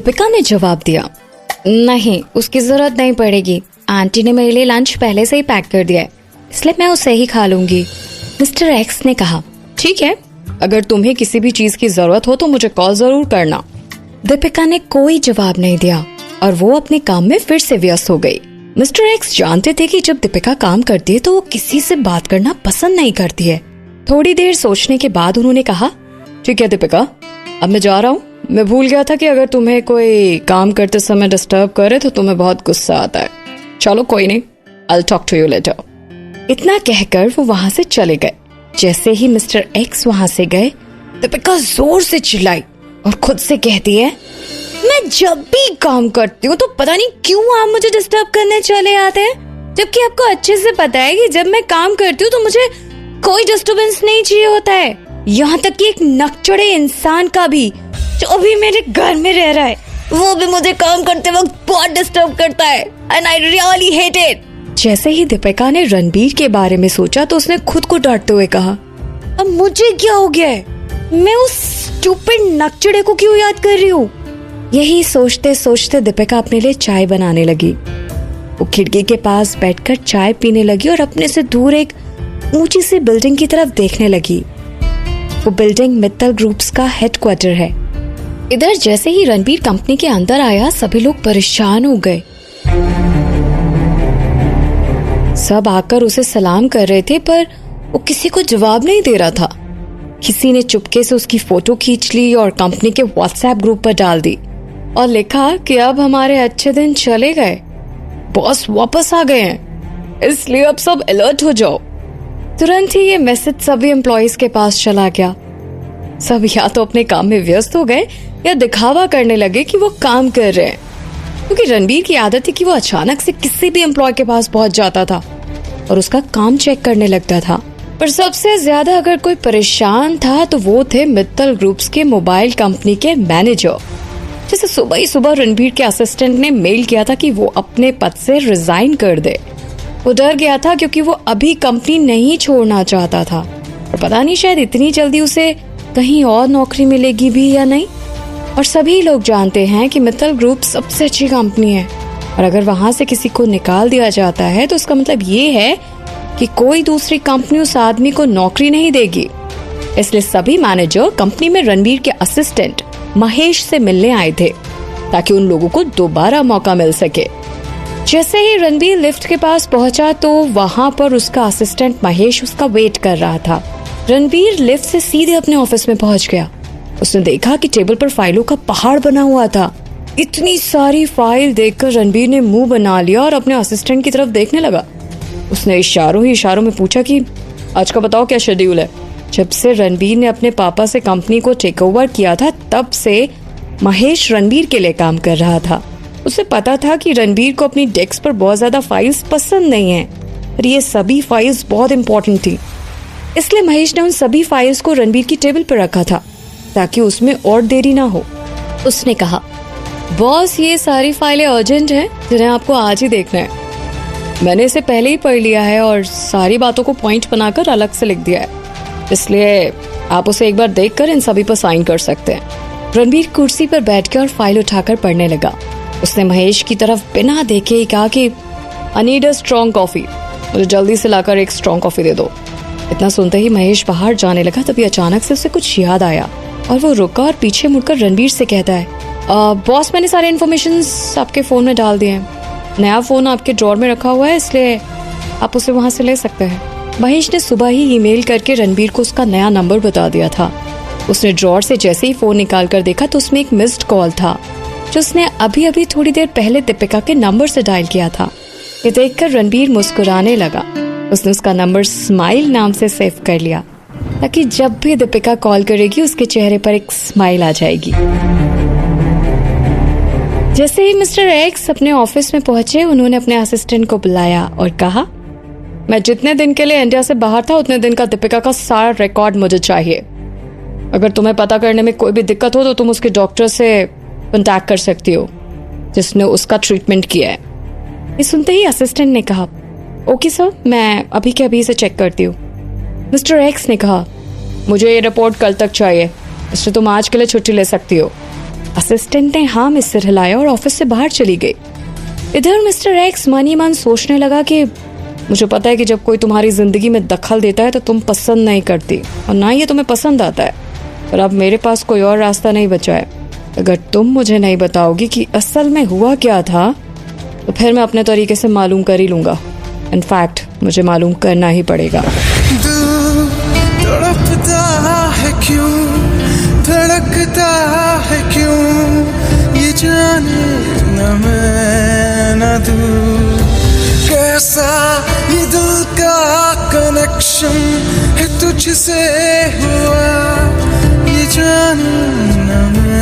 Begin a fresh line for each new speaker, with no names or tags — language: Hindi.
दीपिका ने जवाब दिया, नहीं, उसकी जरूरत नहीं पड़ेगी। आंटी ने मेरे लिए लंच पहले से ही पैक कर दिया है, इसलिए मैं उसे ही खा लूंगी। मिस्टर एक्स ने कहा, ठीक है, अगर तुम्हें किसी भी चीज की जरूरत हो तो मुझे कॉल जरूर करना। दीपिका ने कोई जवाब नहीं दिया और वो अपने काम में फिर से व्यस्त हो गई। मिस्टर एक्स जानते थे कि जब दीपिका काम करती है तो वो किसी से बात करना पसंद नहीं करती है। थोड़ी देर सोचने के बाद उन्होंने कहा, ठीक है दीपिका, अब मैं जा रहा हूँ। मैं भूल गया था कि अगर तुम्हें कोई काम करते समय डिस्टर्ब करे तो तुम्हें बहुत गुस्सा आता है। चलो कोई नहीं, I'll talk to you later। इतना कहकर वो वहाँ से चले गए। जैसे ही मिस्टर एक्स वहाँ से गए, दीपिका जोर से चिल्लाई और खुद से कहती है, मैं जब भी काम करती हूँ तो पता नहीं क्यों आप मुझे डिस्टर्ब करने चले आते हैं, जबकि आपको अच्छे से पता है कि जब मैं काम करती हूँ तो मुझे कोई डिस्टर्बेंस नहीं चाहिए होता है। यहाँ तक कि एक नकचढ़े इंसान का भी जो अभी मेरे घर में रह रहा है, वो भी मुझे काम करते वक्त बहुत डिस्टर्ब करता है and I really hate it. जैसे ही दीपिका ने रणबीर के बारे में सोचा तो उसने खुद को डांटते हुए कहा, अब मुझे क्या हो गया है, मैं उस स्टूपिड नकचढ़े को क्यों याद कर रही हूँ। यही सोचते सोचते दीपिका अपने लिए चाय बनाने लगी। वो खिड़की के पास बैठकर चाय पीने लगी और अपने से दूर एक ऊंची सी बिल्डिंग की तरफ देखने लगी। वो बिल्डिंग मित्तल ग्रुप्स का हेडक्वार्टर है। इधर जैसे ही रणबीर कंपनी के अंदर आया, सभी लोग परेशान हो गए। सब आकर उसे सलाम कर रहे थे पर वो किसी को जवाब नहीं दे रहा था। किसी ने चुपके से उसकी फोटो खींच ली और कंपनी के व्हाट्सएप ग्रुप पर डाल दी और लिखा कि अब हमारे अच्छे दिन चले गए, बॉस वापस आ गए हैं, इसलिए अब सब अलर्ट हो जाओ। तुरंत ही ये मैसेज सभी एम्प्लॉइज के पास चला गया। सब या तो अपने काम में व्यस्त हो गए या दिखावा करने लगे कि वो काम कर रहे हैं, क्योंकि रणबीर की आदत थी कि वो अचानक से किसी भी एम्प्लॉय के पास पहुंच जाता था और उसका काम चेक करने लगता था। पर सबसे ज्यादा अगर कोई परेशान था तो वो थे मित्तल ग्रुप्स के मोबाइल कंपनी के मैनेजर, जिसे सुबह ही सुबह रणबीर के असिस्टेंट ने मेल किया था कि वो अपने पद से रिजाइन कर दे। वो डर गया था क्योंकि वो अभी कंपनी नहीं छोड़ना चाहता था और पता नहीं शायद इतनी जल्दी उसे कहीं और नौकरी मिलेगी भी या नहीं। और सभी लोग जानते हैं कि मित्तल ग्रुप सबसे अच्छी कंपनी है और अगर वहां से किसी को निकाल दिया जाता है तो उसका मतलब ये है कि कोई दूसरी कंपनी उस आदमी को नौकरी नहीं देगी। इसलिए सभी मैनेजर कंपनी में रणबीर के असिस्टेंट महेश से मिलने आए थे ताकि उन लोगों को दोबारा मौका मिल सके। जैसे ही रणबीर लिफ्ट के पास पहुंचा तो वहां पर उसका असिस्टेंट महेश उसका वेट कर रहा था। रणबीर लिफ्ट से सीधे अपने ऑफिस में पहुंच गया। उसने देखा कि टेबल पर फाइलों का पहाड़ बना हुआ था। इतनी सारी फाइल देखकर रणबीर ने मुंह बना लिया और अपने असिस्टेंट की तरफ देखने लगा। उसने इशारों ही इशारों में पूछा कि आज का बताओ क्या शेड्यूल है। जब से रणबीर ने अपने पापा से कंपनी को टेक ओवर किया था तब से महेश रणबीर के लिए काम कर रहा था। उसे पता था कि रणबीर को अपनी डेस्क पर बहुत ज्यादा फाइल्स पसंद नहीं है और ये सभी फाइल्स बहुत इंपॉर्टेंट थी, इसलिए महेश ने उन सभी फाइल्स को रणबीर की टेबल पर रखा था ताकि उसमें और देरी ना हो। उसने कहा, बॉस ये सारी फाइलें अर्जेंट हैं जिन्हें आपको आज ही देखना है। मैंने इसे पहले ही पढ़ लिया है और सारी बातों को पॉइंट बनाकर अलग से लिख दिया है, इसलिए आप उसे एक बार देखकर इन सभी पर साइन कर सकते हैं। रणबीर कुर्सी पर बैठ और फाइल उठाकर पढ़ने लगा। उसने महेश की तरफ बिना देखे ही कहा कि I need a strong coffee, मुझे जल्दी से लाकर एक स्ट्रॉन्ग कॉफी दे दो। इतना सुनते ही महेश बाहर जाने लगा। तभी अचानक से उसे कुछ याद आया और वो रुका और पीछे मुड़कर रणबीर से कहता है, बॉस मैंने सारे इन्फॉर्मेशन आपके फोन में डाल दिए हैं। नया फोन आपके ड्रॉर में रखा हुआ है, इसलिए आप उसे वहां से ले सकते हैं। महेश ने सुबह ही ईमेल करके रणबीर को उसका नया नंबर बता दिया था। उसने ड्रॉर से जैसे ही फोन निकाल कर देखा तो उसमें एक मिस्ड कॉल था जो उसने अभी अभी थोड़ी देर पहले दीपिका के नंबर से डायल किया था। ये देखकर रणबीर मुस्कुराने लगा। उसने उसका नंबर स्माइल नाम से सेव कर लिया ताकि जब भी दीपिका कॉल करेगी उसके चेहरे पर एक स्माइल आ जाएगी। जैसे ही मिस्टर एक्स अपने ऑफिस में पहुंचे, उन्होंने अपने असिस्टेंट को बुलाया और कहा, मैं जितने दिन के लिए इंडिया से बाहर था उतने दिन का दीपिका का सारा रिकॉर्ड मुझे चाहिए। अगर तुम्हें पता करने में कोई भी दिक्कत हो तो तुम उसके डॉक्टर से कांटेक्ट कर सकती हो जिसने उसका ट्रीटमेंट किया है। ये सुनते ही असिस्टेंट ने कहा, ओके सर, मैं अभी के अभी इसे चेक करती हूँ। मिस्टर एक्स ने कहा, मुझे ये रिपोर्ट कल तक चाहिए, इसलिए तुम आज के लिए छुट्टी ले सकती हो। असिस्टेंट ने हाँ में सिर हिलाया और ऑफिस से बाहर चली गई। इधर मिस्टर एक्स मन ही मन सोचने लगा कि मुझे पता है कि जब कोई तुम्हारी जिंदगी में दखल देता है तो तुम पसंद नहीं करती और ना ये तुम्हें पसंद आता है, पर अब मेरे पास कोई और रास्ता नहीं बचा है। अगर तुम मुझे नहीं बताओगी कि असल में हुआ क्या था तो फिर मैं अपने तरीके से मालूम कर ही लूंगा। इनफैक्ट मुझे मालूम करना ही पड़ेगा।
तड़पता है क्यों, धड़कता है क्यों, ये जाने न मैं न तू, कैसा ये दिल का कनेक्शन है तुझसे हुआ, ये जाने न मैं